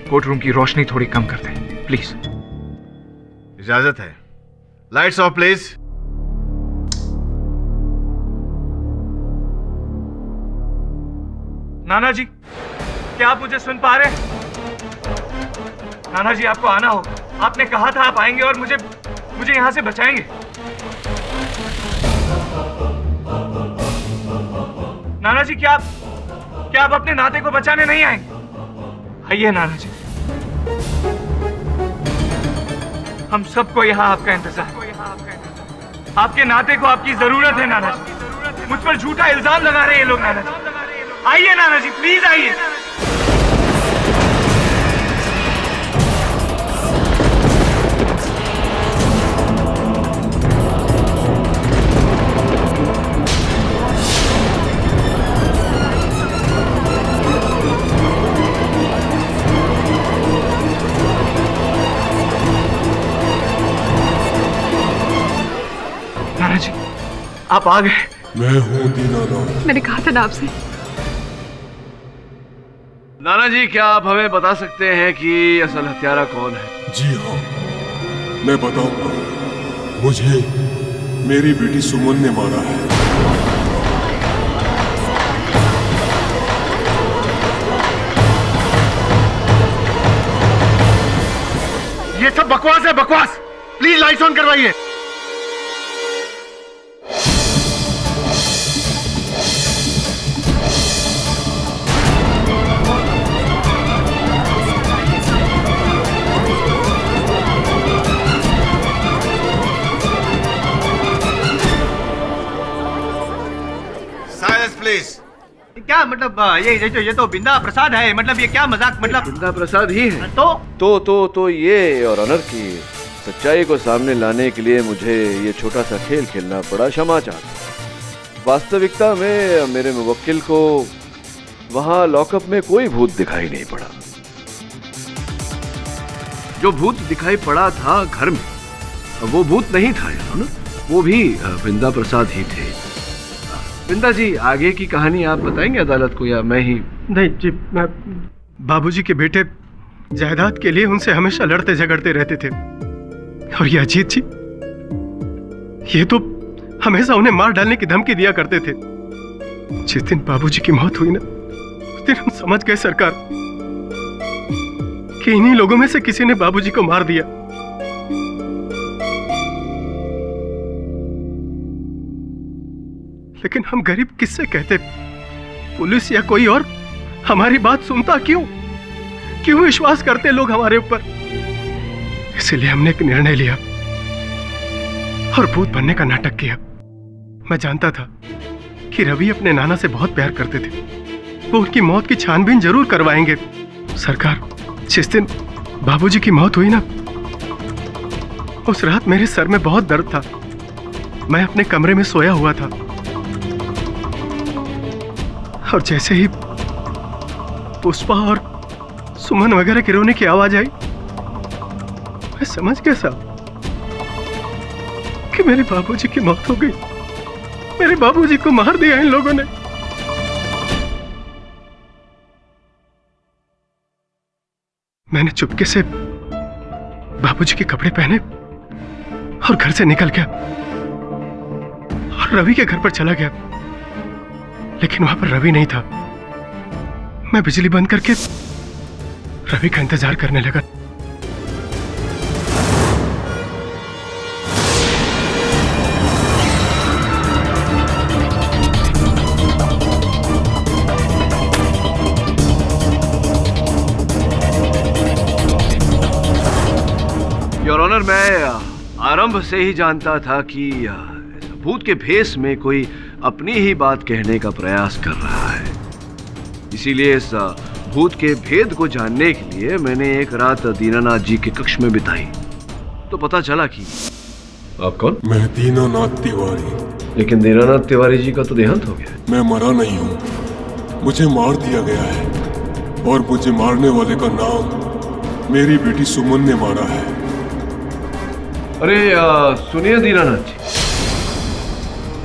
S2: कोर्ट रूम की रोशनी थोड़ी कम कर दें, प्लीज।
S9: इजाजत है। Lights off please.
S2: नाना जी, क्या आप मुझे सुन पा रहे हैं? नाना जी, आपको आना होगा। आपने कहा था आप आएंगे और मुझे यहाँ से बचाएंगे। नाना जी, क्या आप अपने नाते को बचाने नहीं आएंगे? आइए नाना जी, हम सबको यहाँ आपका इंतजार। आपके नाते को आपकी जरूरत है नाना जी। मुझ पर झूठा इल्जाम लगा रहे हैं ये लोग नाना जी। आइए नाना जी, प्लीज आइए। नाना जी, आप आ गए।
S4: मैं हूं दीनानाथ।
S7: मैंने कहा था ना आपसे।
S11: नाना जी, क्या आप हमें बता सकते हैं कि असल हत्यारा कौन है?
S4: जी हाँ, मैं बताऊंगा। मुझे मेरी बेटी सुमन ने मारा है।
S13: ये सब बकवास है, बकवास। प्लीज लाइट्स ऑन करवाइए।
S9: प्लीज। क्या मतलब ये तो बिंदा प्रसाद है, मतलब ये क्या मजाक, मतलब
S11: बिंदा प्रसाद ही है।
S9: तो
S11: ये और ऑनर की सच्चाई को सामने लाने के लिए मुझे ये छोटा सा खेल खेलना पड़ा, क्षमा चाहता। वास्तविकता में मेरे मुवक्किल को वहां लॉकअप में कोई भूत दिखाई नहीं पड़ा। जो भूत दिखाई पड़ा था घर में, वो भूत नहीं था यार, वो भी बिंदा प्रसाद ही थे। बिंदा जी, आगे की कहानी आप बताएंगे अदालत को या मैं ही?
S16: नहीं जी, मैं बाबूजी के बेटे जायदाद के लिए उनसे हमेशा लड़ते झगड़ते रहते थे। और ये अजीत जी, ये तो हमेशा उन्हें मार डालने की धमकी दिया करते थे। जिस दिन बाबूजी की मौत हुई ना, उस दिन हम समझ गए सरकार कि इन्हीं लोगों में से किसी ने बाबूजी को मार दिया। लेकिन हम गरीब किससे कहते? पुलिस या कोई और हमारी बात सुनता क्यों विश्वास करते लोग हमारे ऊपर? इसलिए हमने एक निर्णय लिया और भूत बनने का नाटक किया। मैं जानता था कि रवि अपने नाना से बहुत प्यार करते थे, वो उनकी मौत की छानबीन जरूर करवाएंगे। सरकार, जिस दिन बाबूजी की मौत हुई ना, उस रात मेरे सर में बहुत दर्द था। मैं अपने कमरे में सोया हुआ था और जैसे ही पुष्पा और सुमन वगैरह के रोने की आवाज आई, मैं समझ गया साहब कि मेरे बाबूजी की मौत हो गई। मेरे बाबूजी को मार दिया इन लोगों ने। मैंने चुपके से बाबूजी के कपड़े पहने और घर से निकल गया और रवि के घर पर चला गया। लेकिन वहां पर रवि नहीं था। मैं बिजली बंद करके रवि का इंतजार करने लगा।
S11: योर ऑनर, मैं आरंभ से ही जानता था कि भूत के भेष में कोई अपनी ही बात कहने का प्रयास कर रहा है। इसीलिए इस भूत के भेद को जानने के लिए मैंने एक रात दीनानाथ जी के कक्ष में बिताई। तो पता चला कि आप कौन?
S4: मैं दीनानाथ तिवारी।
S11: लेकिन दीनानाथ तिवारी जी का तो देहांत हो गया।
S4: मैं मरा नहीं हूँ, मुझे मार दिया गया है और मुझे मारने वाले का नाम मेरी बेटी सुमन ने मारा है।
S11: अरे सुनिए दीनानाथ जी,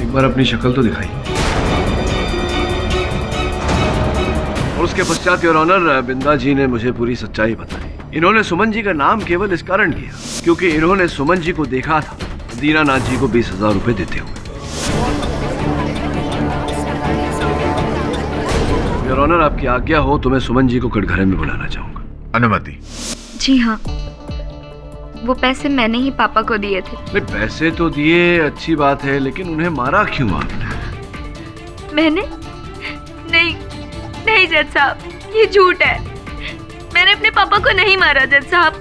S11: एक बार अपनी शक्ल तो दिखाइए। और उसके पश्चात योर ऑनर, बिंदा जी ने मुझे पूरी सच्चाई बताई। इन्होंने सुमन जी का नाम केवल इस कारण लिया क्योंकि इन्होंने सुमन जी को देखा था दीनानाथ जी को 20,000 रुपए देते हुए। योर ऑनर, आपकी आज्ञा हो तो मैं सुमन जी को कटघरे में बुलाना चाहूंगा।
S9: अनुमति।
S6: जी हाँ। वो पैसे मैंने ही पापा को दिए थे।
S11: नहीं, पैसे तो दिए, अच्छी बात है, लेकिन उन्हें मारा क्यों आपने?
S6: मैंने? नहीं नहीं जज साहब, ये झूठ है। मैंने अपने पापा को नहीं मारा जज साहब।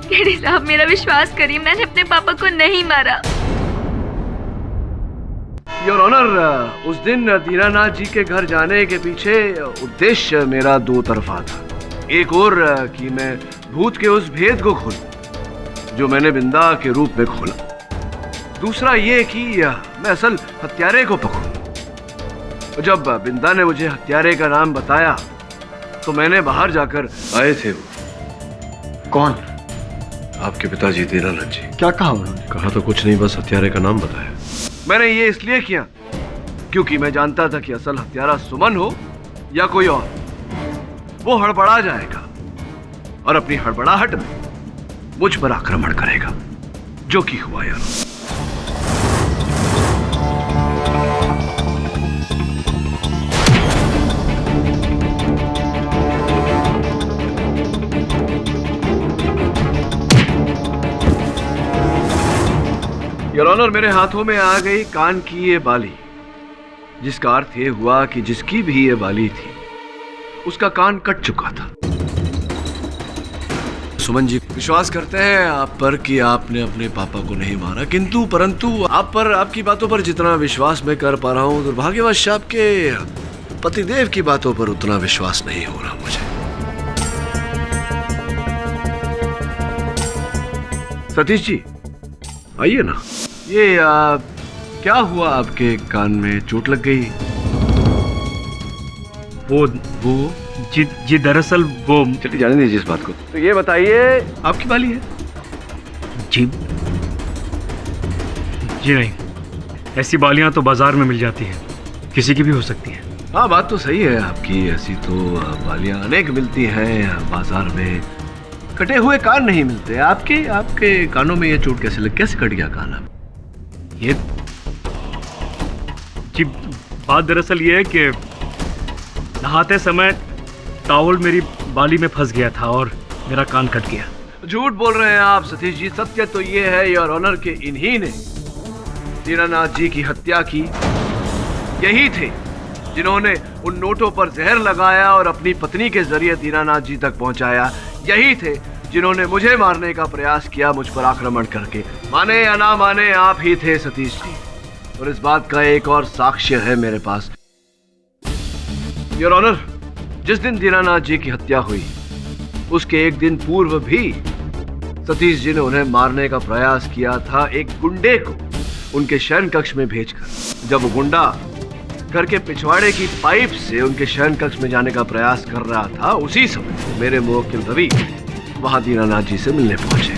S6: केडी साहब मेरा विश्वास करिए, मैंने अपने पापा को नहीं मारा।
S11: योर ऑनर, उस दिन दीनानाथ जी के घर जाने के पीछे उद्देश्य मेरा दो तरफा था। एक और कि मैं भूत के उस भेद को खोलूं जो मैंने बिंदा के रूप में खोला। दूसरा ये कि मैं असल हत्यारे को पकड़ूं। जब बिंदा ने मुझे हत्यारे का नाम बताया तो मैंने बाहर जाकर आए थे। वो
S10: कौन?
S11: आपके पिताजी दीनानाथ जी।
S10: क्या कहा उन्होंने?
S11: कहा तो कुछ नहीं, बस हत्यारे का नाम बताया। मैंने ये इसलिए किया क्योंकि मैं जानता था कि असल हत्यारा सुमन हो या कोई और, वो हड़बड़ा जाएगा और अपनी हड़बड़ाहट में मुझ पर आक्रमण करेगा, जो कि हुआ यार। योर ऑनर, मेरे हाथों में आ गई कान की ये बाली, जिसका अर्थ ये हुआ कि जिसकी भी ये बाली थी उसका कान कट चुका था। सुमन जी विश्वास करते हैं आप पर कि आपने अपने पापा को नहीं मारा, किंतु परंतु आप पर, आपकी बातों पर जितना विश्वास मैं कर पा रहा हूं, दुर्भाग्यवश आपके पतिदेव की बातों पर उतना विश्वास नहीं हो रहा मुझे। सतीश जी आइए ना। ये क्या हुआ, आपके कान में चोट लग गई?
S17: वो जी दरअसल वो,
S11: चलिए जाने दीजिए इस बात को। तो ये बताइए, आपकी बाली है?
S17: जी नहीं, ऐसी बालियां तो बाजार में मिल जाती हैं, किसी की भी हो सकती है।
S11: हाँ बात तो सही है आपकी, ऐसी तो बालियां अनेक मिलती हैं बाजार में, कटे हुए कान नहीं मिलते। आपके कानों में ये चोट कैसे कट गया कान? आप
S17: ये जी बात दरअसल ये है कि नहाते समय टॉवल मेरी बाली में फंस गया था और मेरा कान कट गया।
S11: झूठ बोल रहे हैं आप सतीश जी। सत्य तो ये है योर ऑनर के इन्हीं ने दीनानाथ जी की हत्या की। यही थे जिन्होंने उन नोटों पर जहर लगाया और अपनी पत्नी के जरिए दीनानाथ जी तक पहुंचाया। यही थे जिन्होंने मुझे मारने का प्रयास किया, मुझ पर आक्रमण करके। माने या ना माने, आप ही थे सतीश जी, और इस बात का एक और साक्ष्य है मेरे पास। योर ऑनर, जिस दिन दीनानाथ जी की हत्या हुई उसके एक दिन पूर्व भी सतीश जी ने उन्हें मारने का प्रयास किया था, एक गुंडे को उनके शयन कक्ष में भेजकर। जब वो गुंडा घर के पिछवाड़े की पाइप से उनके शयन कक्ष में जाने का प्रयास कर रहा था, उसी समय मेरे मुवक्किल रवि वहां दीनानाथ जी से मिलने पहुंचे।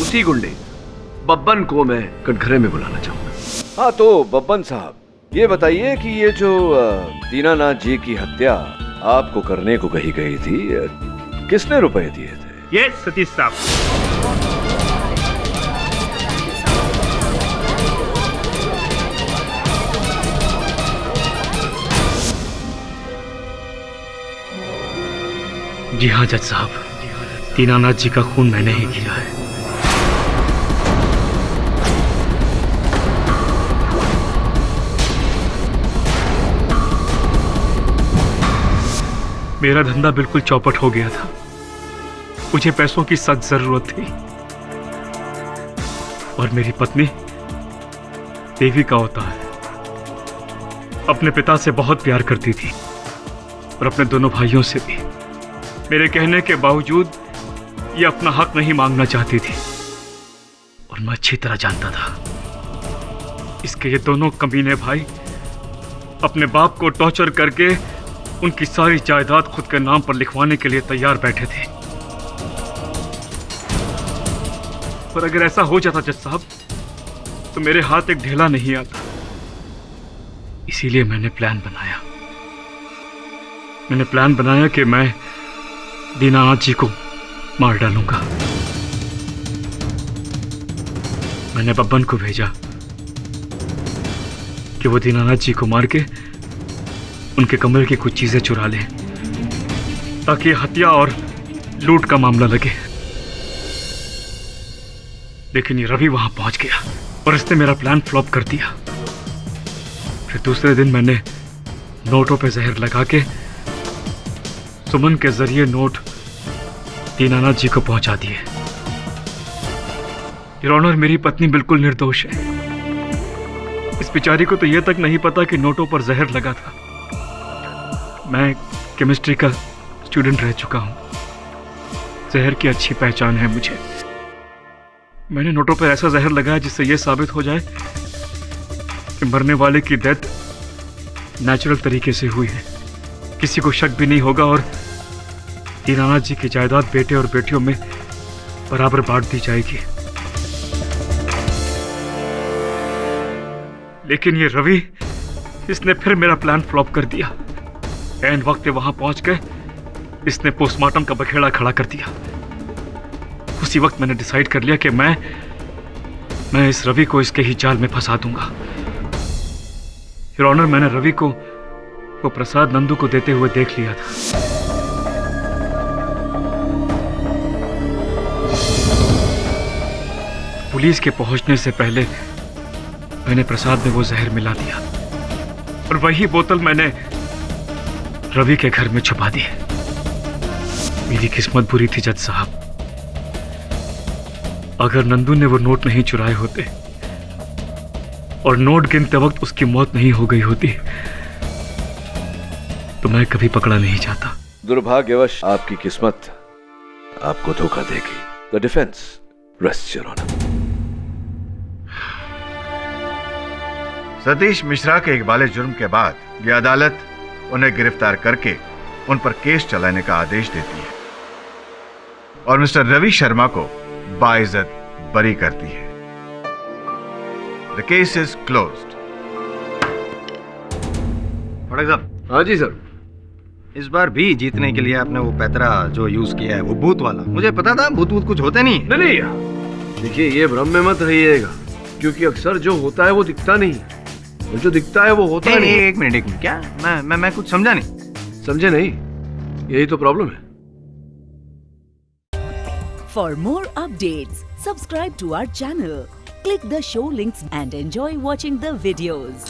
S11: उसी गुंडे बब्बन को मैं कटघरे में बुलाना चाहूंगा। हाँ तो बब्बन साहब, ये बताइए कि ये जो दीनानाथ जी की हत्या आपको करने को कही गई थी, किसने रुपए दिए थे?
S17: ये सतीश साहब। जी हाँ जज साहब, दीनानाथ जी का खून मैंने ही किया है। मेरा धंधा बिल्कुल चौपट हो गया था, मुझे पैसों की सख्त जरूरत थी और मेरी पत्नी देवी का अवतार अपने पिता से बहुत प्यार करती थी और अपने दोनों भाइयों से भी। मेरे कहने के बावजूद ये अपना हक नहीं मांगना चाहती थी और मैं अच्छी तरह जानता था इसके ये दोनों कमीने भाई अपने बाप को टॉर्चर करके उनकी सारी जायदाद खुद के नाम पर लिखवाने के लिए तैयार बैठे थे। पर अगर ऐसा हो जाता जज साहब तो मेरे हाथ एक ढेला नहीं आता। इसीलिए मैंने प्लान बनाया कि मैं दीनानाथ जी को मार डालूंगा। मैंने बब्बन को भेजा कि वो दीनानाथ जी को मार के उनके कमरे की कुछ चीजें चुरा ले ताकि हत्या और लूट का मामला लगे। लेकिन ये रवि वहां पहुंच गया और इसने मेरा प्लान फ्लॉप कर दिया। फिर दूसरे दिन मैंने नोटों पे जहर लगा के सुमन के जरिए नोट दीनानाथ जी को पहुंचा दिए। योर ऑनर, मेरी पत्नी बिल्कुल निर्दोष है। इस बेचारी को तो यह तक नहीं पता कि नोटों पर जहर लगा था। मैं केमिस्ट्री का स्टूडेंट रह चुका हूं, जहर की अच्छी पहचान है मुझे। मैंने नोटों पर ऐसा जहर लगाया जिससे यह साबित हो जाए कि मरने वाले की डेथ नेचुरल तरीके से हुई है, किसी को शक भी नहीं होगा और दीनानाथ जी की जायदाद बेटे और बेटियों में बराबर बांट दी जाएगी। लेकिन ये रवि, इसने फिर मेरा प्लान फ्लॉप कर दिया। एंड वक्त पे वहां पहुंच के इसने पोस्टमार्टम का बखेड़ा खड़ा कर दिया। उसी वक्त मैंने डिसाइड कर लिया कि मैं इस रवि को इसके ही जाल में फंसा दूंगा। योर ऑनर, मैंने रवि को वो प्रसाद नंदू को देते हुए देख लिया था। पुलिस के पहुंचने से पहले मैंने प्रसाद में वो जहर मिला दिया और वही बोतल मैंने रवि के घर में छुपा दी। मेरी किस्मत बुरी थी जज साहब। अगर नंदू ने वो नोट नहीं चुराए होते और नोट गिनते वक्त उसकी मौत नहीं हो गई होती तो मैं कभी पकड़ा नहीं जाता।
S11: दुर्भाग्यवश आपकी किस्मत आपको धोखा देगी। The defence rests your honour.
S9: Satish Mishra के इकबाले जुर्म के बाद ये अदालत उन्हें गिरफ्तार करके उन पर केस चलाने का आदेश देती है और मिस्टर रवि शर्मा को बाइज्जत बरी करती है। The case is closed. फड़क साहब।
S11: हाँ जी सर।
S9: इस बार भी जीतने के लिए आपने वो पैतरा जो यूज किया है, वो भूत वाला, मुझे पता था भूत कुछ होते नहीं।
S11: नहीं, देखिए ये भ्रम में मत रहिएगा, क्योंकि अक्सर जो होता है वो दिखता नहीं, और जो दिखता है वो होता नहीं।
S9: एक मिनट क्या मैं कुछ समझा नहीं।
S11: समझे नहीं, यही तो प्रॉब्लम है।
S18: For more updates, subscribe to our channel, click the show links and enjoy watching the videos.